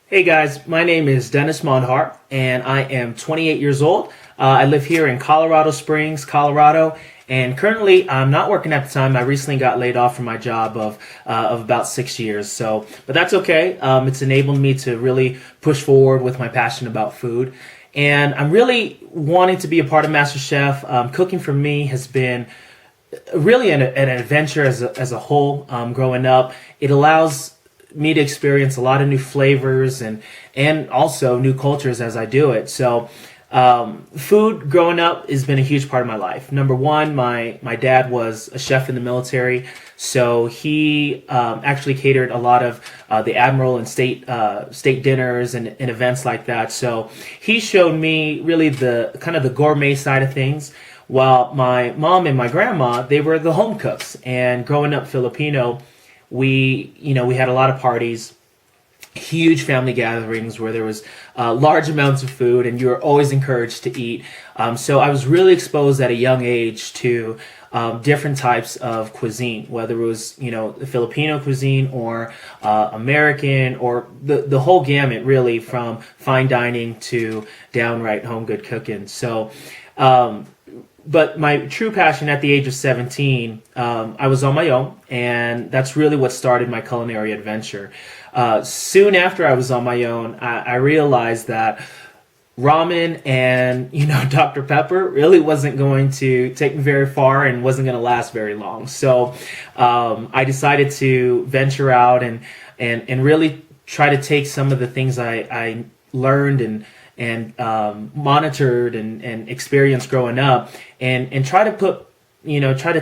Hey guys, my name is Dennis Mondhart and I am 28 years old. I live here in Colorado Springs, Colorado, and currently I'm not working at the time. I recently got laid off from my job of about 6 years. But that's okay. It's enabled me to really push forward with my passion about food. And I'm really wanting to be a part of MasterChef. Cooking for me has been really an adventure as a whole. Growing up, it allows me to experience a lot of new flavors and also new cultures as I do it. Food growing up has been a huge part of my life. Number one, my dad was a chef in the military, so he actually catered a lot of the admiral and state dinners and events like that. So he showed me really the kind of the gourmet side of things. While my mom and my grandma, they were the home cooks. And growing up Filipino, we had a lot of parties, huge family gatherings where there was large amounts of food and you were always encouraged to eat. So I was really exposed at a young age to different types of cuisine, whether it was, the Filipino cuisine or American or the whole gamut, really, from fine dining to downright home good cooking. But my true passion at the age of 17, I was on my own, and that's really what started my culinary adventure. Soon after I was on my own, I realized that ramen and, Dr. Pepper really wasn't going to take me very far and wasn't going to last very long. So I decided to venture out and really try to take some of the things I learned and monitored and experienced growing up and try to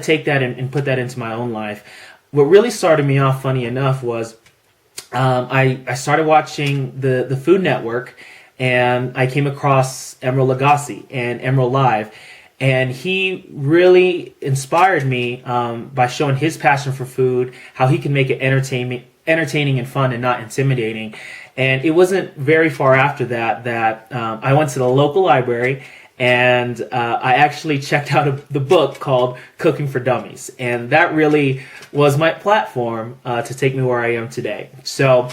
take that and put that into my own life. What really started me off, funny enough, was I started watching the Food Network, and I came across Emeril Lagasse and Emeril Live, and he really inspired me by showing his passion for food, how he can make it entertaining and fun and not intimidating. And it wasn't very far after that I went to the local library and I actually checked out the book called Cooking for Dummies. And that really was my platform to take me where I am today. So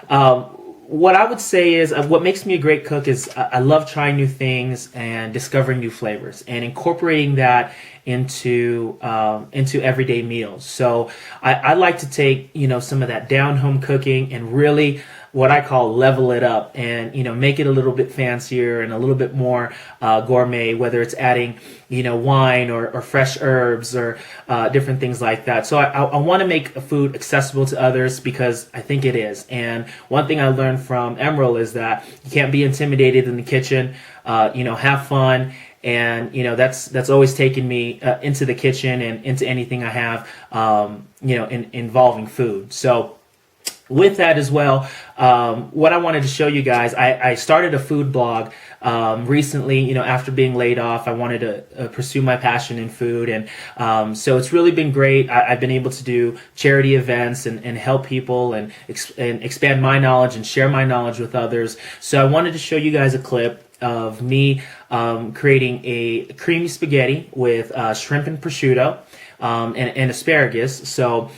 what I would say is what makes me a great cook is I love trying new things and discovering new flavors and incorporating that into everyday meals. So I like to take some of that down home cooking and really what I call level it up and make it a little bit fancier and a little bit more gourmet, whether it's adding wine or fresh herbs or different things like that. So I want to make food accessible to others because I think it is. And one thing I learned from Emeril is that you can't be intimidated in the kitchen. Have fun. And that's always taken me into the kitchen and into anything I have involving food. So with that as well, what I wanted to show you guys, I started a food blog recently. After being laid off, I wanted to pursue my passion in food, and so it's really been great. I've been able to do charity events and help people and expand my knowledge and share my knowledge with others. So I wanted to show you guys a clip of me creating a creamy spaghetti with shrimp and prosciutto and asparagus. So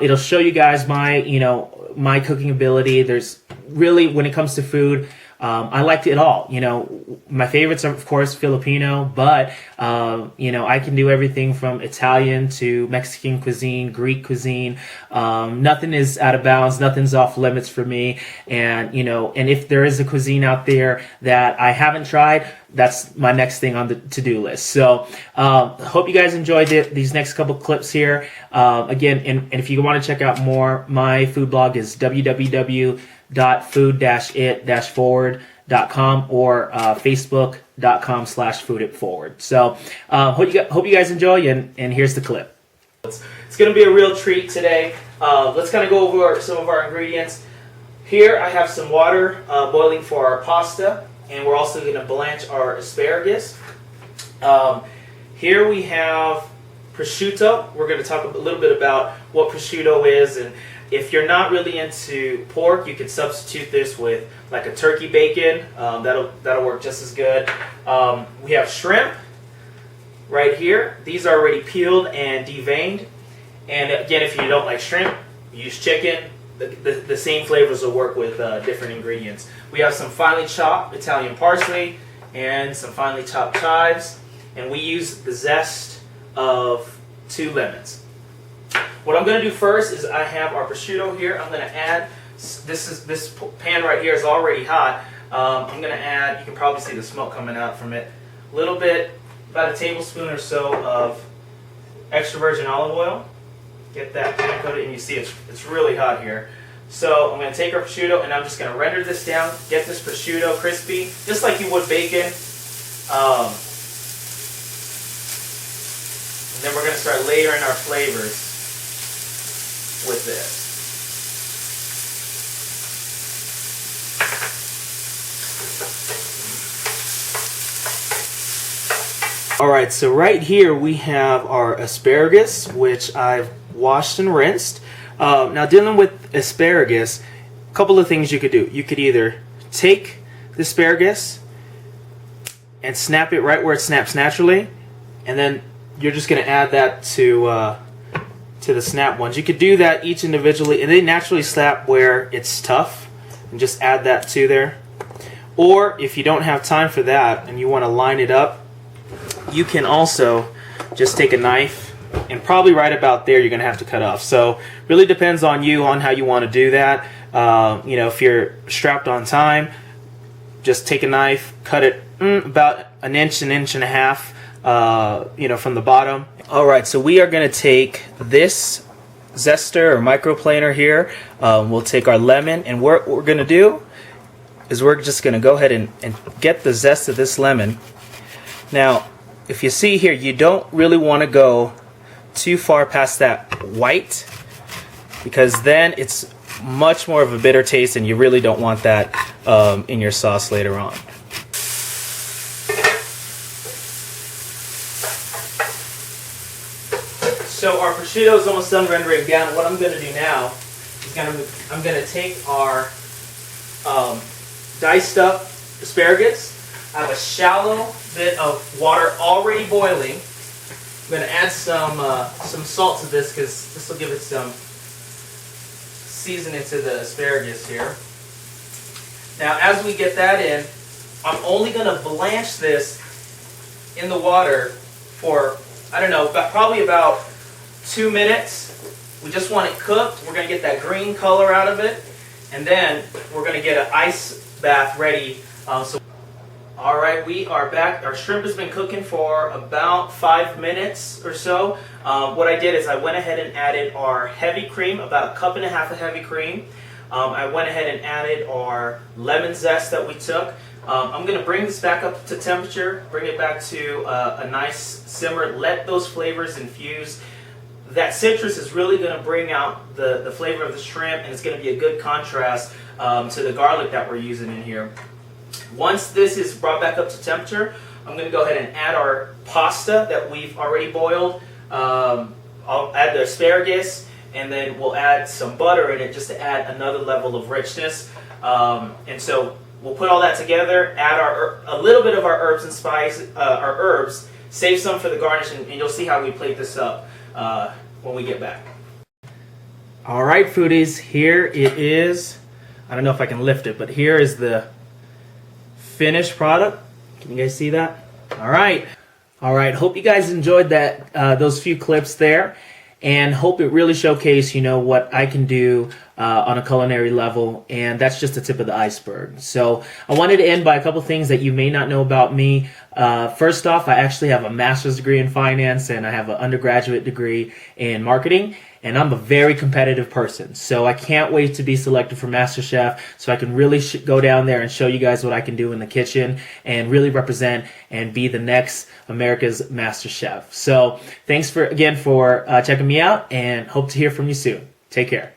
it'll show you guys my cooking ability. There's really, when it comes to food, I liked it all. My favorites are, of course, Filipino, but, I can do everything from Italian to Mexican cuisine, Greek cuisine. Nothing is out of bounds. Nothing's off limits for me. And, and if there is a cuisine out there that I haven't tried, that's my next thing on the to-do list. So, hope you guys enjoyed these next couple clips here. Again, and if you want to check out more, my food blog is www.food-it-forward.com or facebook.com/fooditforward. So hope you guys enjoy, and here's the clip. It's going to be a real treat today. Let's kind of go over some of our ingredients. Here I have some water boiling for our pasta, and we're also going to blanch our asparagus. Here we have prosciutto. We're going to talk a little bit about what prosciutto is, and if you're not really into pork, you can substitute this with like a turkey bacon. That'll work just as good. We have shrimp right here. These are already peeled and deveined. And again, if you don't like shrimp, use chicken, the same flavors will work with different ingredients. We have some finely chopped Italian parsley and some finely chopped chives, and we use the zest of 2 lemons. What I'm going to do first is I have our prosciutto here. I'm going to add, this pan right here is already hot. I'm going to add, you can probably see the smoke coming out from it, a little bit, about a tablespoon or so of extra virgin olive oil. Get that pan coated, and you see it's really hot here. So I'm going to take our prosciutto, and I'm just going to render this down, get this prosciutto crispy, just like you would bacon. And then we're going to start layering our flavors with this. Alright, so right here we have our asparagus, which I've washed and rinsed. Now, dealing with asparagus, a couple of things you could do. You could either take the asparagus and snap it right where it snaps naturally, and then you're just going to add that to the snap ones. You could do that each individually, and they naturally snap where it's tough, and just add that to there. Or if you don't have time for that and you want to line it up, you can also just take a knife, and probably right about there you're going to have to cut off. So really depends on you on how you want to do that. You know, if you're strapped on time, just take a knife, cut it about an inch and a half, you know, from the bottom. Alright, so we are going to take this zester or microplaner here. We'll take our lemon, and what we're going to do is we're just going to go ahead and get the zest of this lemon. Now, if you see here, you don't really want to go too far past that white, because then it's much more of a bitter taste, and you really don't want that in your sauce later on. So our prosciutto is almost done rendering down. What I'm going to do now is I'm going to take our diced up asparagus. I have a shallow bit of water already boiling. I'm going to add some salt to this, because this will give it some seasoning to the asparagus here. Now, as we get that in, I'm only going to blanch this in the water for, I don't know, probably about 2 minutes. We just want it cooked. We're going to get that green color out of it, and then we're going to get an ice bath ready. Alright, we are back. Our shrimp has been cooking for about 5 minutes or so. What I did is I went ahead and added our heavy cream, about 1.5 cups of heavy cream. I went ahead and added our lemon zest that we took. I'm going to bring this back up to temperature, bring it back to a nice simmer, let those flavors infuse. That citrus is really going to bring out the flavor of the shrimp, and it's going to be a good contrast to the garlic that we're using in here. Once this is brought back up to temperature, I'm going to go ahead and add our pasta that we've already boiled. I'll add the asparagus, and then we'll add some butter in it just to add another level of richness. And so we'll put all that together, add a little bit of our herbs and spice, our herbs, save some for the garnish, and you'll see how we plate this up when we get back. All right, foodies, here it is. I don't know if I can lift it, but here is the finished product. Can you guys see that? All right. Hope you guys enjoyed that, those few clips there, and hope it really showcased, you know, what I can do on a culinary level, and that's just the tip of the iceberg. So I wanted to end by a couple things that you may not know about me. First off, I actually have a master's degree in finance, and I have an undergraduate degree in marketing, and I'm a very competitive person. So I can't wait to be selected for MasterChef, so I can really go down there and show you guys what I can do in the kitchen and really represent and be the next America's Master Chef. So thanks again for checking me out, and hope to hear from you soon. Take care.